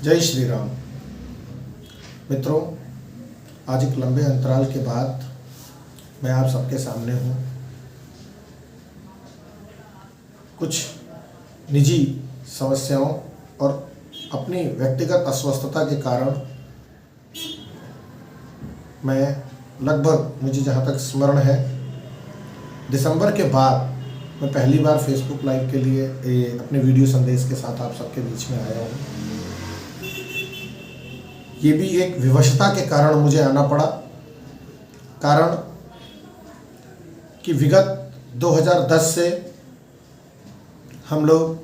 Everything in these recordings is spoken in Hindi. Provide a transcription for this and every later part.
जय श्री राम। मित्रों, आज एक लंबे अंतराल के बाद मैं आप सबके सामने हूँ। कुछ निजी समस्याओं और अपनी व्यक्तिगत अस्वस्थता के कारण मैं लगभग, मुझे जहाँ तक स्मरण है, दिसंबर के बाद मैं पहली बार फेसबुक लाइव के लिए अपने वीडियो संदेश के साथ आप सबके बीच में आया हूँ। ये भी एक विवशता के कारण मुझे आना पड़ा, कारण कि विगत 2010 से हम लोग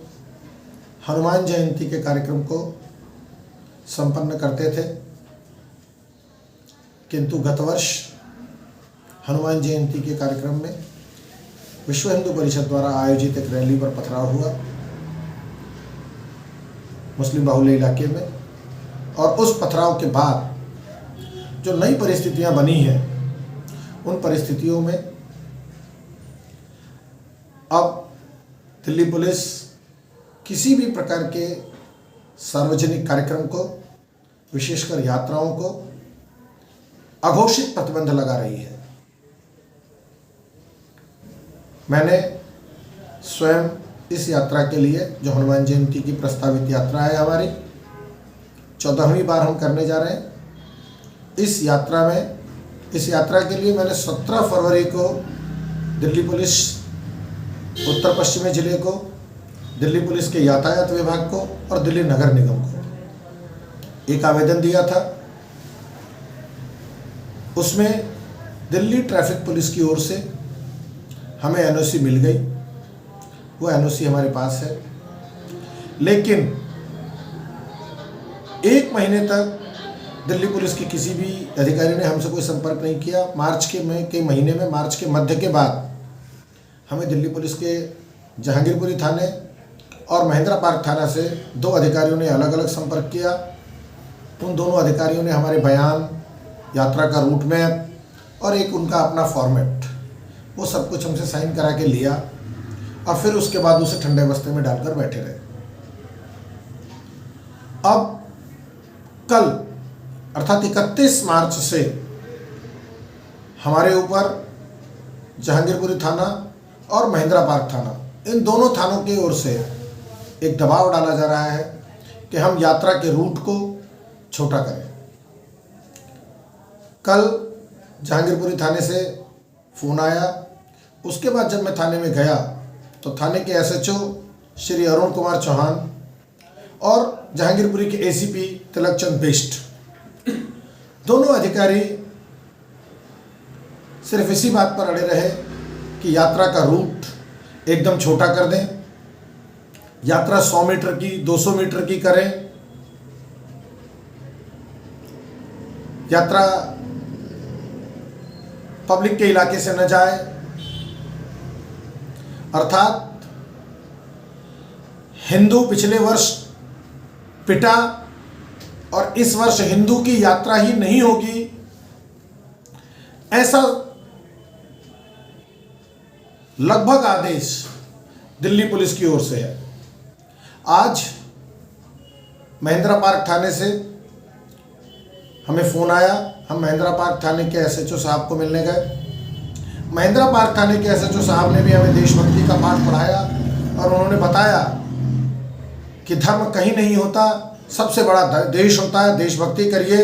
हनुमान जयंती के कार्यक्रम को संपन्न करते थे, किंतु गत वर्ष हनुमान जयंती के कार्यक्रम में विश्व हिंदू परिषद द्वारा आयोजित एक रैली पर पथराव हुआ मुस्लिम बाहुल्य इलाके में, और उस पथराव के बाद जो नई परिस्थितियां बनी हैं, उन परिस्थितियों में अब दिल्ली पुलिस किसी भी प्रकार के सार्वजनिक कार्यक्रम को, विशेषकर यात्राओं को अघोषित प्रतिबंध लगा रही है। मैंने स्वयं इस यात्रा के लिए, जो हनुमान जयंती की प्रस्तावित यात्रा है हमारी, 14वीं बार हम करने जा रहे हैं। इस यात्रा के लिए मैंने 17 फरवरी को दिल्ली पुलिस उत्तर पश्चिमी जिले को, दिल्ली पुलिस के यातायात विभाग को और दिल्ली नगर निगम को एक आवेदन दिया था। उसमें दिल्ली ट्रैफिक पुलिस की ओर से हमें एनओसी मिल गई। वो एनओसी हमारे पास है, लेकिन 1 महीने तक दिल्ली पुलिस के किसी भी अधिकारी ने हमसे कोई संपर्क नहीं किया। मार्च के महीने में, मार्च के मध्य के बाद हमें दिल्ली पुलिस के जहांगीरपुरी थाने और महेंद्रा पार्क थाना से 2 अधिकारियों ने अलग अलग संपर्क किया। उन दोनों अधिकारियों ने हमारे बयान, यात्रा का रूट मैप और एक उनका अपना फॉर्मेट, वो सब कुछ हमसे साइन करा के लिया और फिर उसके बाद उसे ठंडे बस्ते में डालकर बैठे रहे। अब कल अर्थात 31 मार्च से हमारे ऊपर जहांगीरपुरी थाना और महेंद्रा पार्क थाना, इन दोनों थानों की ओर से एक दबाव डाला जा रहा है कि हम यात्रा के रूट को छोटा करें। कल जहांगीरपुरी थाने से फ़ोन आया। उसके बाद जब मैं थाने में गया तो थाने के एसएचओ श्री अरुण कुमार चौहान और जहांगीरपुरी के एसीपी तिलकचंद बिष्ट, दोनों अधिकारी सिर्फ इसी बात पर अड़े रहे कि यात्रा का रूट एकदम छोटा कर दें, यात्रा 100 मीटर की, 200 मीटर की करें, यात्रा पब्लिक के इलाके से न जाए। अर्थात हिंदू पिछले वर्ष पिटा और इस वर्ष हिंदू की यात्रा ही नहीं होगी, ऐसा लगभग आदेश दिल्ली पुलिस की ओर से है। आज महेंद्रा पार्क थाने से हमें फ़ोन आया। हम महेंद्रा पार्क थाने के एसएचओ साहब को मिलने गए। महेंद्रा पार्क थाने के एसएचओ साहब ने भी हमें देशभक्ति का पाठ पढ़ाया और उन्होंने बताया कि धर्म कहीं नहीं होता, सबसे बड़ा देश होता है, देशभक्ति करिए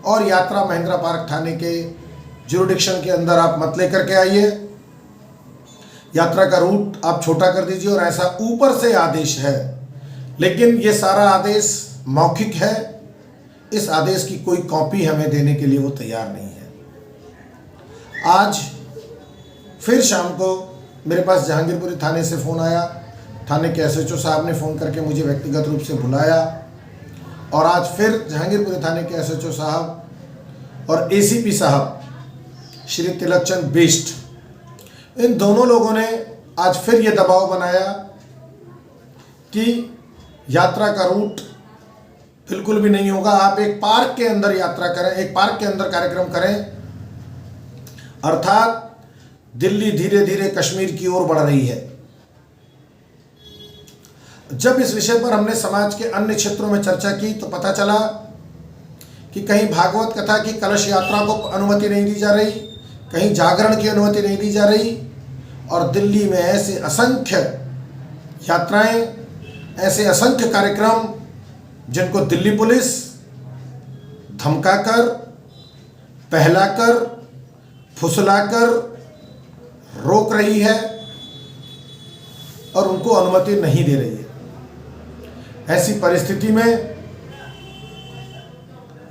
और यात्रा महेंद्रा पार्क थाने के ज्यूरिडिक्शन के अंदर आप मत लेकर के आइए, यात्रा का रूट आप छोटा कर दीजिए। और ऐसा ऊपर से आदेश है, लेकिन ये सारा आदेश मौखिक है। इस आदेश की कोई कॉपी हमें देने के लिए वो तैयार नहीं है। आज फिर शाम को मेरे पास जहांगीरपुरी थाने से फ़ोन आया। थाने के एसएचओ साहब ने फ़ोन करके मुझे व्यक्तिगत रूप से बुलाया और आज फिर जहांगीरपुरी थाने के एसएचओ साहब और एसीपी साहब श्री तिलकचंद बिष्ट, इन दोनों लोगों ने आज फिर ये दबाव बनाया कि यात्रा का रूट बिल्कुल भी नहीं होगा, आप एक पार्क के अंदर यात्रा करें, एक पार्क के अंदर कार्यक्रम करें। अर्थात दिल्ली धीरे धीरे कश्मीर की ओर बढ़ रही है। जब इस विषय पर हमने समाज के अन्य क्षेत्रों में चर्चा की तो पता चला कि कहीं भागवत कथा की कलश यात्रा को अनुमति नहीं दी जा रही, कहीं जागरण की अनुमति नहीं दी जा रही, और दिल्ली में ऐसे असंख्य यात्राएं, ऐसे असंख्य कार्यक्रम जिनको दिल्ली पुलिस धमकाकर, बहलाकर, फुसलाकर रोक रही है और उनको अनुमति नहीं दे रही है। ऐसी परिस्थिति में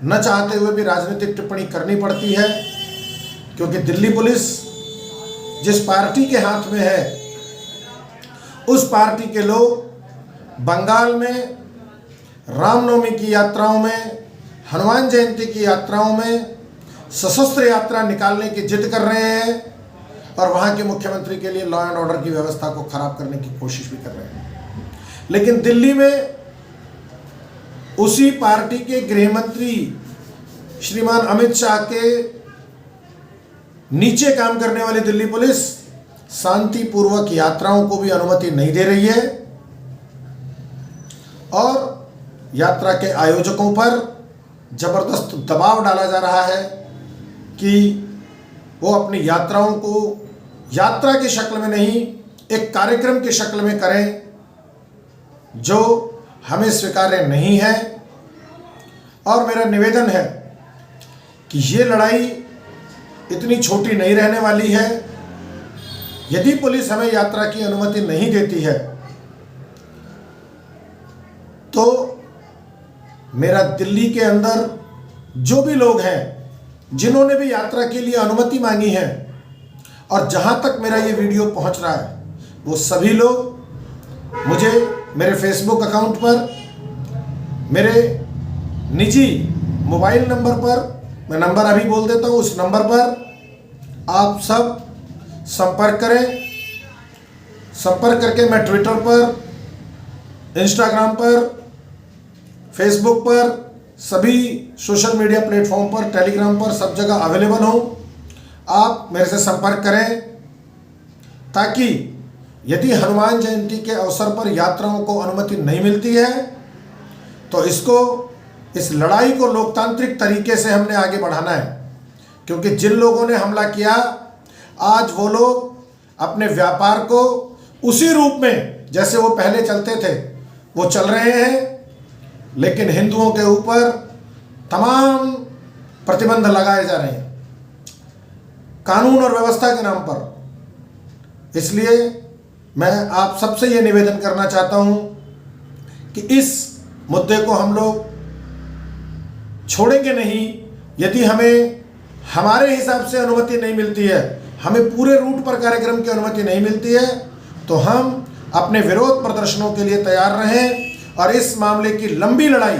न चाहते हुए भी राजनीतिक टिप्पणी करनी पड़ती है, क्योंकि दिल्ली पुलिस जिस पार्टी के हाथ में है, उस पार्टी के लोग बंगाल में रामनवमी की यात्राओं में, हनुमान जयंती की यात्राओं में सशस्त्र यात्रा निकालने की जिद कर रहे हैं और वहाँ के मुख्यमंत्री के लिए लॉ एंड ऑर्डर की व्यवस्था को खराब करने की कोशिश भी कर रहे हैं। लेकिन दिल्ली में उसी पार्टी के गृह मंत्री श्रीमान अमित शाह के नीचे काम करने वाली दिल्ली पुलिस शांतिपूर्वक यात्राओं को भी अनुमति नहीं दे रही है और यात्रा के आयोजकों पर जबरदस्त दबाव डाला जा रहा है कि वो अपनी यात्राओं को यात्रा की शक्ल में नहीं, एक कार्यक्रम की शक्ल में करें, जो हमें स्वीकार्य नहीं है। और मेरा निवेदन है कि ये लड़ाई इतनी छोटी नहीं रहने वाली है। यदि पुलिस हमें यात्रा की अनुमति नहीं देती है तो मेरा दिल्ली के अंदर जो भी लोग हैं जिन्होंने भी यात्रा के लिए अनुमति मांगी है, और जहां तक मेरा ये वीडियो पहुंच रहा है, वो सभी लोग मुझे मेरे फेसबुक अकाउंट पर, मेरे निजी मोबाइल नंबर पर, मैं नंबर अभी बोल देता हूँ, उस नंबर पर आप सब संपर्क करें। संपर्क करके मैं ट्विटर पर, इंस्टाग्राम पर, फेसबुक पर, सभी सोशल मीडिया प्लेटफॉर्म पर, टेलीग्राम पर, सब जगह अवेलेबल हूँ। आप मेरे से संपर्क करें ताकि यदि हनुमान जयंती के अवसर पर यात्राओं को अनुमति नहीं मिलती है तो इस लड़ाई को लोकतांत्रिक तरीके से हमने आगे बढ़ाना है। क्योंकि जिन लोगों ने हमला किया, आज वो लोग अपने व्यापार को उसी रूप में जैसे वो पहले चलते थे वो चल रहे हैं, लेकिन हिंदुओं के ऊपर तमाम प्रतिबंध लगाए जा रहे हैं कानून और व्यवस्था के नाम पर। इसलिए मैं आप सबसे ये निवेदन करना चाहता हूँ कि इस मुद्दे को हम लोग छोड़ेंगे नहीं। यदि हमें हमारे हिसाब से अनुमति नहीं मिलती है, हमें पूरे रूट पर कार्यक्रम की अनुमति नहीं मिलती है, तो हम अपने विरोध प्रदर्शनों के लिए तैयार रहें। और इस मामले की लंबी लड़ाई,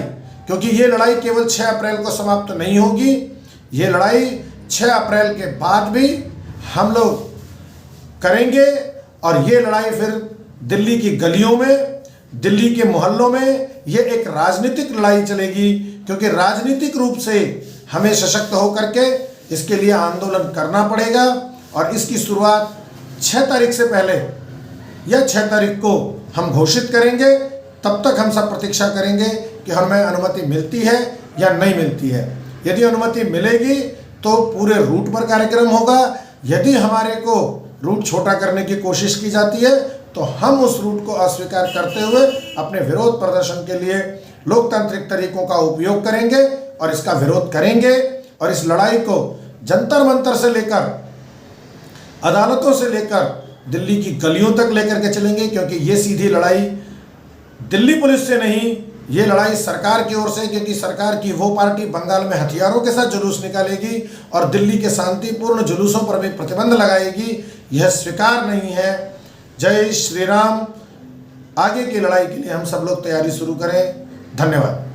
क्योंकि ये लड़ाई केवल 6 अप्रैल को समाप्त नहीं होगी, ये लड़ाई 6 अप्रैल के बाद भी हम लोग करेंगे। और ये लड़ाई फिर दिल्ली की गलियों में, दिल्ली के मोहल्लों में ये एक राजनीतिक लड़ाई चलेगी, क्योंकि राजनीतिक रूप से हमें सशक्त होकर के इसके लिए आंदोलन करना पड़ेगा। और इसकी शुरुआत 6 तारीख से पहले या 6 तारीख को हम घोषित करेंगे। तब तक हम सब प्रतीक्षा करेंगे कि हमें अनुमति मिलती है या नहीं मिलती है। यदि अनुमति मिलेगी तो पूरे रूट पर कार्यक्रम होगा। यदि हमारे को रूट छोटा करने की कोशिश की जाती है तो हम उस रूट को अस्वीकार करते हुए अपने विरोध प्रदर्शन के लिए लोकतांत्रिक तरीकों का उपयोग करेंगे और इसका विरोध करेंगे। और इस लड़ाई को जंतर मंतर से लेकर, अदालतों से लेकर, दिल्ली की गलियों तक लेकर के चलेंगे। क्योंकि ये सीधी लड़ाई दिल्ली पुलिस से नहीं, ये लड़ाई सरकार की ओर से, क्योंकि सरकार की वो पार्टी बंगाल में हथियारों के साथ जुलूस निकालेगी और दिल्ली के शांतिपूर्ण जुलूसों पर भी प्रतिबंध लगाएगी। यह स्वीकार नहीं है। जय श्री राम। आगे की लड़ाई के लिए हम सब लोग तैयारी शुरू करें। धन्यवाद।